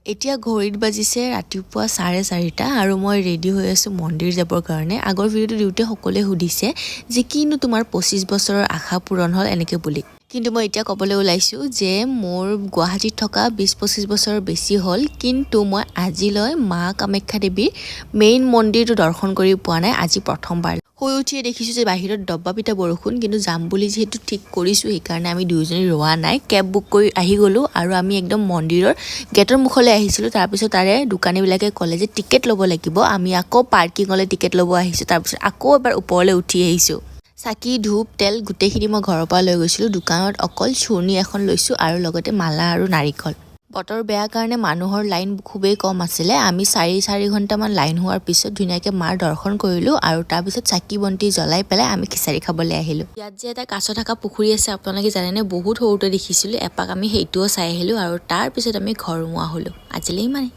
এতিয়া ঘড়ীত বাজিছে ৰাতিপুৱা 4:30 আৰু মই ৰেডি হৈ আছো মন্দিৰ যাবৰ কাৰণে। আগৰ ভিডিঅ'টো দিওঁতে সকলোৱে সুধিছে যে কিনো তোমাৰ 25 বছৰৰ আশা পূৰণ হ'ল এনেকৈ বুলি। কিন্তু মই এতিয়া ক'বলৈ ওলাইছো যে মোৰ গুৱাহাটীত থকা 20-25 বছৰ বেছি হ'ল, কিন্তু মই আজিলৈ মা কামাখ্যা দেৱীৰ মেইন মন্দিৰটো দৰ্শন কৰি পোৱা নাই। আজি প্ৰথমবাৰ শুই উঠিয়ে দেখিছোঁ যে বাহিৰত দব্বাপিটা বৰষুণ, কিন্তু যাম বুলি যিহেতু ঠিক কৰিছোঁ সেইকাৰণে আমি দুয়োজনী ৰোৱা নাই। কেব বুক কৰি আহি গ'লোঁ আৰু আমি একদম মন্দিৰৰ গেটৰ মুখলৈ আহিছিলোঁ। তাৰপিছত তাৰে দোকানীবিলাকে ক'লে যে টিকেট ল'ব লাগিব। আমি আকৌ পাৰ্কিঙলৈ টিকেট ল'ব আহিছোঁ। তাৰপিছত আকৌ এবাৰ ওপৰলৈ উঠি আহিছোঁ। চাকি ধূপ তেল গোটেইখিনি মই ঘৰৰ পৰা লৈ গৈছিলোঁ। দোকানত অকল চুৰ্ণি এখন লৈছোঁ আৰু লগতে মালা আৰু নাৰিকল। বতৰ বেয়া কাৰণে মানুহৰ লাইন খুবেই কম আছিলে। আমি 4 ঘণ্টামান লাইন হোৱাৰ পিছত ধুনীয়াকৈ মাৰ দৰ্শন কৰিলোঁ আৰু তাৰপিছত চাকি বন্তি জ্বলাই পেলাই আমি খিচাৰি খাবলৈ আহিলোঁ। ইয়াত যে এটা কাছ থকা পুখুৰী আছে আপোনালোকে জানেনে? বহুত সৰুতে দেখিছিলোঁ। এপাক আমি সেইটোও চাই আহিলোঁ আৰু তাৰপিছত আমি ঘৰ সোমোৱা হ'লোঁ। আজিলৈ ইমানেই।